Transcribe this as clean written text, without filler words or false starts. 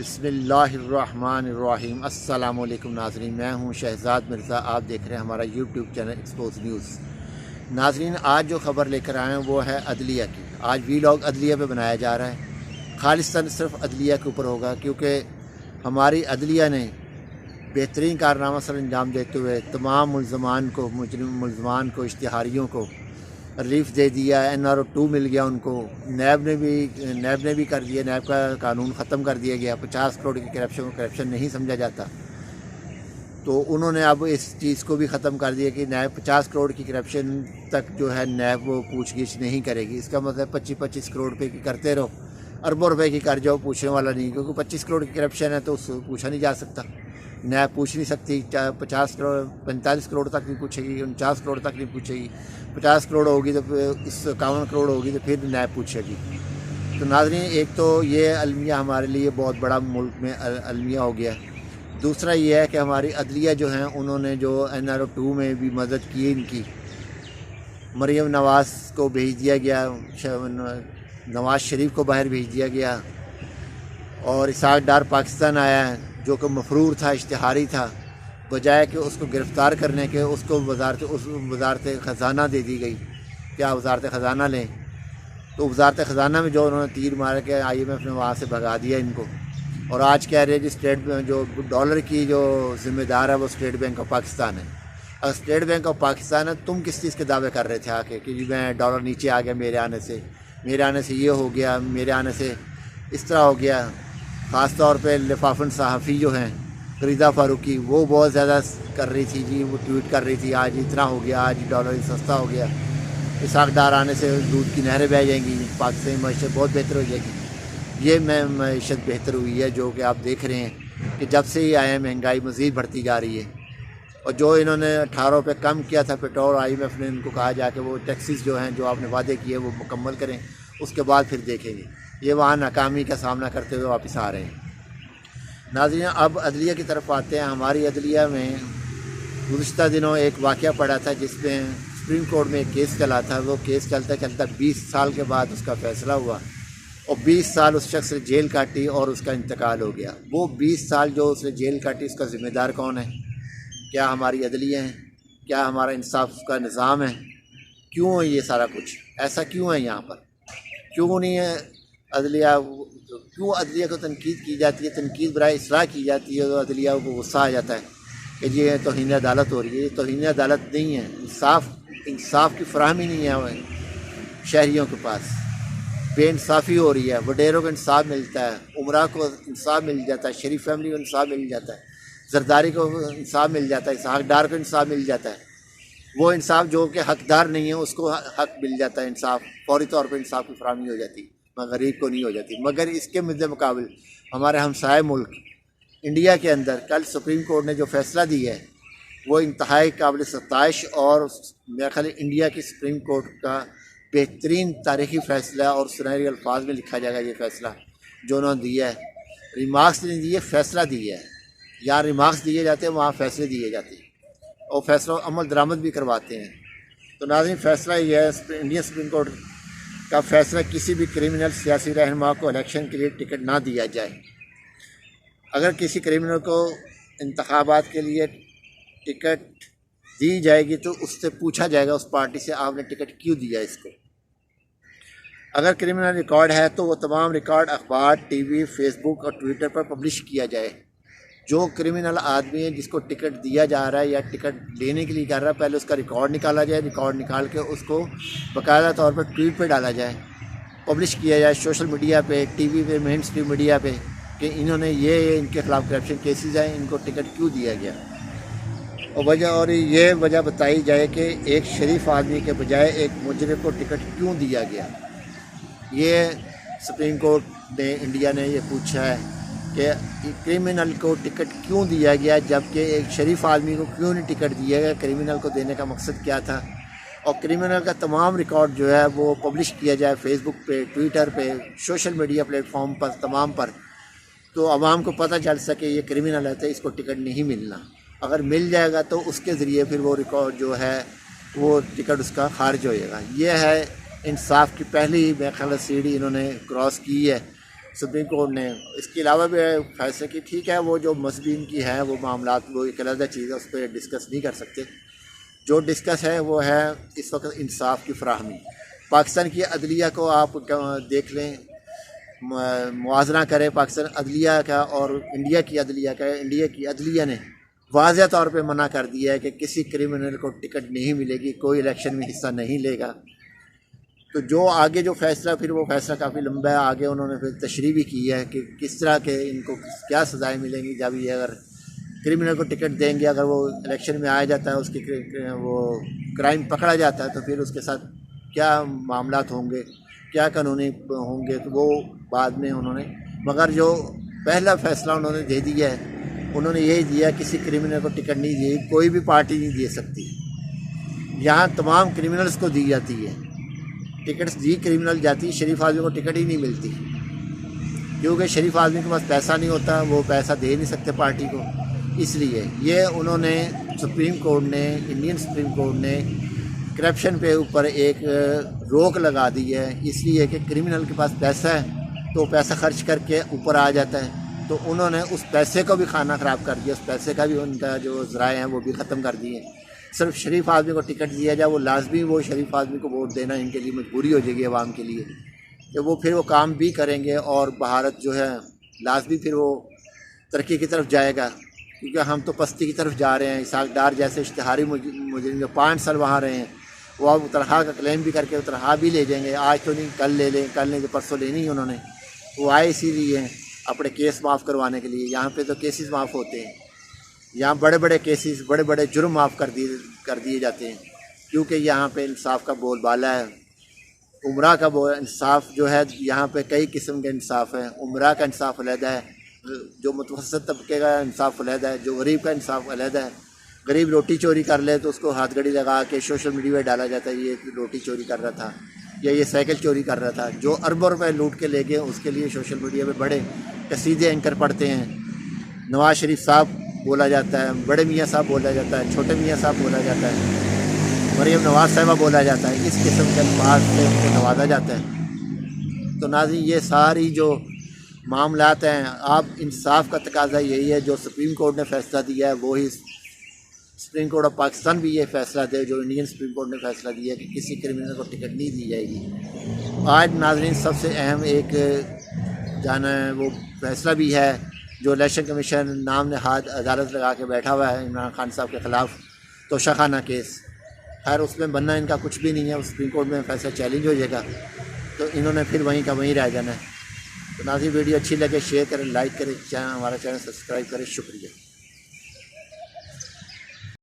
بسم اللہ الرحمن الرحیم۔ السلام علیکم ناظرین، میں ہوں شہزاد مرزا، آپ دیکھ رہے ہیں ہمارا یوٹیوب چینل ایکسپوز نیوز۔ ناظرین، آج جو خبر لے کر آئے ہیں وہ ہے عدلیہ کی۔ آج ویلاگ عدلیہ پہ بنایا جا رہا ہے، خالصتاً صرف عدلیہ کے اوپر ہوگا، کیونکہ ہماری عدلیہ نے بہترین کارنامہ سر انجام دیتے ہوئے تمام ملزمان کو، مجرم ملزمان کو، اشتہاریوں کو ریلیف دے دیا۔ NRO2 مل گیا ان کو، نیب نے بھی کر دیا، نیب کا قانون ختم کر دیا گیا۔ 50 کروڑ کی کرپشن کو کرپشن نہیں سمجھا جاتا، تو انہوں نے اب اس چیز کو بھی ختم کر دیا کہ نیب 50 کروڑ کی کرپشن تک جو ہے نیب وہ پوچھ گچھ نہیں کرے گی۔ اس کا مطلب 25 کروڑ روپے کی کرتے رہو، اربوں روپے کی کر جاؤ، پوچھنے والا نہیں، کیونکہ 25 کروڑ کی کرپشن ہے تو اس کو پوچھا نہیں جا سکتا، نیب پوچھ نہیں سکتی۔ 50 کروڑ 45 کروڑ تک نہیں پوچھے گی، 49 کروڑ تک نہیں پوچھے گی، 50 کروڑ ہوگی تو 51 کروڑ ہوگی تو پھر نیب پوچھے گی۔ تو ناظرین، ایک تو یہ المیہ ہمارے لیے بہت بڑا ملک میں المیہ ہو گیا ہے۔ دوسرا یہ ہے کہ ہماری عدلیہ جو ہیں انہوں نے جو NRO2 میں بھی مدد کی، ان کی مریم نواز کو بھیج دیا گیا، نواز شریف کو باہر بھیج دیا گیا، اور اسحاق ڈار پاکستان آیا ہے جو کہ مفرور تھا، اشتہاری تھا، بجائے کہ اس کو گرفتار کرنے کے اس کو وزارت خزانہ دے دی گئی۔ کیا وزارت خزانہ لیں؟ تو وزارت خزانہ میں جو انہوں نے تیر مار کے IMF نے وہاں سے بھگا دیا ان کو، اور آج کہہ رہے ہیں جو ڈالر کی جو ذمہ دار ہے وہ اسٹیٹ بینک آف پاکستان ہے۔ اگر اسٹیٹ بینک آف پاکستان ہے، تم کس چیز کے دعوے کر رہے تھے آ کے کہ جی میں ڈالر نیچے آ گیا، میرے آنے سے یہ ہو گیا، میرے آنے سے اس طرح ہو گیا۔ خاص طور پہ لفافن صحافی جو ہیں فریدہ فاروقی، وہ بہت زیادہ کر رہی تھی جی، وہ ٹویٹ کر رہی تھی آج اتنا ہو گیا، آج ڈالر سستا ہو گیا، اسحاق ڈار آنے سے دودھ کی نہریں بہہ جائیں گی، پاکستانی معیشت بہت بہتر ہو جائے گی۔ یہ معیشت بہتر ہوئی ہے جو کہ آپ دیکھ رہے ہیں کہ جب سے یہ آئے ہیں مہنگائی مزید بڑھتی جا رہی ہے، اور جو انہوں نے 18 روپے کم کیا تھا پیٹرول، IMF نے ان کو کہا جا کے وہ ٹیکسز جو ہیں جو آپ نے وعدے کیے وہ مکمل کریں، اس کے بعد پھر دیکھیں گے۔ یہ وہاں ناکامی کا سامنا کرتے ہوئے واپس آ رہے ہیں۔ ناظرین، اب عدلیہ کی طرف آتے ہیں۔ ہماری عدلیہ میں گزشتہ دنوں ایک واقعہ پڑا تھا جس میں سپریم کورٹ میں ایک کیس چلا تھا۔ وہ کیس چلتا 20 سال کے بعد اس کا فیصلہ ہوا، اور 20 سال اس شخص نے جیل کاٹی اور اس کا انتقال ہو گیا۔ وہ 20 سال جو اس نے جیل کاٹی، اس کا ذمہ دار کون ہے؟ کیا ہماری عدلیہ ہے؟ کیا ہمارا انصاف کا نظام ہے؟ کیوں ہے یہ سارا کچھ؟ ایسا کیوں ہے یہاں پر؟ کیوں نہیں ہے عدلیہ؟ کیوں عدلیہ کو تنقید کی جاتی ہے، تنقید برائے اصلاح کی جاتی ہے، تو عدلیہ کو غصہ آ جاتا ہے کہ جی یہ توہین عدالت ہو رہی ہے۔ یہ توہین عدالت نہیں ہے، انصاف کی فراہمی نہیں ہے شہریوں کے پاس، بے انصافی ہو رہی ہے۔ وڈیروں کو انصاف ملتا ہے، عمرہ کو انصاف مل جاتا ہے، شریف فیملی کو انصاف مل جاتا ہے، زرداری کو انصاف مل جاتا ہے، اسحاق ڈار کو انصاف مل جاتا ہے۔ وہ انصاف جو کہ حقدار نہیں ہے اس کو حق مل جاتا ہے، انصاف فوری طور پہ انصاف کی فراہمی ہو جاتی ہے، غریب کو نہیں ہو جاتی۔ مگر اس کے مد مقابل ہمارے ہمسائے ملک انڈیا کے اندر کل سپریم کورٹ نے جو فیصلہ دیا ہے وہ انتہائی قابل ستائش، اور میرا خیال ہے انڈیا کی سپریم کورٹ کا بہترین تاریخی فیصلہ ہے، اور سنہری الفاظ میں لکھا جائے گا یہ فیصلہ جو انہوں نے دیا ہے۔ ریمارکس نہیں دیے، فیصلہ دیا ہے۔ یا ریمارکس دیے جاتے ہیں، وہاں فیصلے دیے جاتے ہیں، اور فیصلوں عمل درآمد بھی کرواتے ہیں۔ تو ناظرین، فیصلہ یہ ہے انڈین سپریم کورٹ کا فیصلہ، کسی بھی کرمنل سیاسی رہنما کو الیکشن کے لیے ٹکٹ نہ دیا جائے۔ اگر کسی کرمنل کو انتخابات کے لیے ٹکٹ دی جائے گی تو اس سے پوچھا جائے گا، اس پارٹی سے، آپ نے ٹکٹ کیوں دیا اس کو۔ اگر کرمنل ریکارڈ ہے تو وہ تمام ریکارڈ اخبار، ٹی وی، فیس بک اور ٹویٹر پر پبلش کیا جائے۔ جو کرمنل آدمی ہے جس کو ٹکٹ دیا جا رہا ہے یا ٹکٹ لینے کے لیے کر رہا ہے، پہلے اس کا ریکارڈ نکالا جائے، ریکارڈ نکال کے اس کو باقاعدہ طور پر ٹویٹ پہ ڈالا جائے، پبلش کیا جائے سوشل میڈیا پہ، ٹی وی پہ، مین اسٹریم میڈیا پہ، کہ انہوں نے یہ ان کے خلاف کرپشن کیسز ہیں، ان کو ٹکٹ کیوں دیا گیا، اور یہ وجہ بتائی جائے کہ ایک شریف آدمی کے بجائے ایک مجرم کو ٹکٹ کیوں دیا گیا۔ یہ سپریم کورٹ نے، انڈیا نے یہ پوچھا ہے کہ کرمنل کو ٹکٹ کیوں دیا گیا جبکہ ایک شریف آدمی کو کیوں نہیں ٹکٹ دیا گیا، کرمنل کو دینے کا مقصد کیا تھا، اور کرمنل کا تمام ریکارڈ جو ہے وہ پبلش کیا جائے فیس بک پہ، ٹویٹر پہ، سوشل میڈیا پلیٹ فارم پر، تمام پر، تو عوام کو پتہ چل سکے یہ کرمنل ہے تو اس کو ٹکٹ نہیں ملنا۔ اگر مل جائے گا تو اس کے ذریعے پھر وہ ریکارڈ جو ہے وہ ٹکٹ اس کا خارج ہو جائے گا۔ یہ ہے انصاف کی پہلی میرے خیال سیڑھی انہوں نے کراس کی ہے سپریم کورٹ نے اس کے علاوہ بھی فیصلے کی، ٹھیک ہے وہ جو مذہبین کی ہیں وہ معاملات وہ ایک علیحدہ چیز ہے، اس پہ ڈسکس نہیں کر سکتے۔ جو ڈسکس ہے وہ ہے اس وقت انصاف کی فراہمی۔ پاکستان کی عدلیہ کو آپ دیکھ لیں، موازنہ کریں پاکستان عدلیہ کا اور انڈیا کی عدلیہ کا۔ انڈیا کی عدلیہ نے واضح طور پہ منع کر دیا ہے کہ کسی کرمنل کو ٹکٹ نہیں ملے گی، کوئی الیکشن میں حصہ نہیں لے گا۔ تو جو آگے جو فیصلہ، پھر وہ فیصلہ کافی لمبا ہے، آگے انہوں نے پھر تشریح بھی کی ہے کہ کس طرح کے ان کو کیا سزائیں ملیں گی جب یہ اگر کرمنل کو ٹکٹ دیں گے، اگر وہ الیکشن میں آیا جاتا ہے، اس کی وہ کرائم پکڑا جاتا ہے تو پھر اس کے ساتھ کیا معاملات ہوں گے، کیا قانونی ہوں گے، تو وہ بعد میں انہوں نے، مگر جو پہلا فیصلہ انہوں نے دے دیا ہے، انہوں نے یہی دیا کسی کرمنل کو ٹکٹ نہیں دی، کوئی بھی پارٹی نہیں دے سکتی۔ یہاں تمام کرمنلز کو دی جاتی ہے ٹکٹس، دی کرمنل جاتی، شریف آدمی کو ٹکٹ ہی نہیں ملتی، کیونکہ شریف آدمی کے پاس پیسہ نہیں ہوتا، وہ پیسہ دے نہیں سکتے پارٹی کو۔ اس لیے یہ انہوں نے سپریم کورٹ نے، انڈین سپریم کورٹ نے کرپشن پہ اوپر ایک روک لگا دی ہے، اس لیے کہ کرمنل کے پاس پیسہ ہے تو پیسہ خرچ کر کے اوپر آ جاتا ہے، تو انہوں نے اس پیسے کو بھی کھانا خراب کر دیا، اس پیسے کا بھی ان کا جو ذرائع ہیں وہ بھی ختم کر دیے۔ صرف شریف آدمی کو ٹکٹ دیا جائے، وہ لازمی وہ شریف آدمی کو ووٹ دینا ان کے لیے مجبوری ہو جائے گی عوام کے لیے، کہ وہ پھر وہ کام بھی کریں گے، اور بھارت جو ہے لازمی پھر وہ ترقی کی طرف جائے گا، کیونکہ ہم تو پستی کی طرف جا رہے ہیں۔ اسحاق ڈار جیسے اشتہاری مجرم جو 5 سال وہاں رہے ہیں، وہ اب تنخواہ کا کلیم بھی کر کے تنخواہ بھی لے جائیں گے، آج تو نہیں کل لے لیں، کل نہیں تو پرسوں لینی ہی انہوں نے۔ وہ آئے اسی لیے اپنے کیس معاف کروانے کے لیے، یہاں پہ تو کیسز معاف ہوتے ہیں، یہاں بڑے بڑے کیسز، بڑے بڑے جرم معاف کر دیے جاتے ہیں، کیونکہ یہاں پہ انصاف کا بول بالا ہے۔ عمرہ کا انصاف جو ہے، یہاں پہ کئی قسم کے انصاف ہیں، عمرہ کا انصاف علیحدہ ہے، جو متوسط طبقے کا انصاف علیحدہ ہے، جو غریب کا انصاف علیحدہ ہے۔ غریب روٹی چوری کر لے تو اس کو ہاتھ گڑی لگا کے سوشل میڈیا پہ ڈالا جاتا ہے، یہ روٹی چوری کر رہا تھا یا یہ سائیکل چوری کر رہا تھا۔ جو اربوں روپے لوٹ کے لے گئے، اس کے لیے سوشل میڈیا پہ بڑے قصیدے اینکر پڑھتے ہیں، نواز شریف صاحب بولا جاتا ہے، بڑے میاں صاحب بولا جاتا ہے، چھوٹے میاں صاحب بولا جاتا ہے، مریم نواز صاحبہ بولا جاتا ہے، اس قسم کے الفاظ سے ان کو نوازا جاتا ہے۔ تو ناظرین، یہ ساری جو معاملات ہیں، آپ انصاف کا تقاضا یہی ہے، جو سپریم کورٹ نے فیصلہ دیا ہے وہی سپریم کورٹ آف پاکستان بھی یہ فیصلہ دے، جو انڈین سپریم کورٹ نے فیصلہ دیا کہ کسی کرمنل کو ٹکٹ نہیں دی جائے گی۔ آج ناظرین سب سے اہم ایک جانا ہے وہ فیصلہ بھی ہے، جو الیکشن کمیشن نام نہاد عدالت لگا کے بیٹھا ہوا ہے عمران خان صاحب کے خلاف توشہ خانہ کیس۔ خیر اس میں بننا ان کا کچھ بھی نہیں ہے، اس سپریم کورٹ میں فیصلہ چیلنج ہو جائے گا تو انہوں نے پھر وہیں کا وہیں رہ جانا ہے۔ تو ناظرین، ویڈیو اچھی لگے شیئر کریں، لائک کریں، ہمارا چینل سبسکرائب کریں، شکریہ۔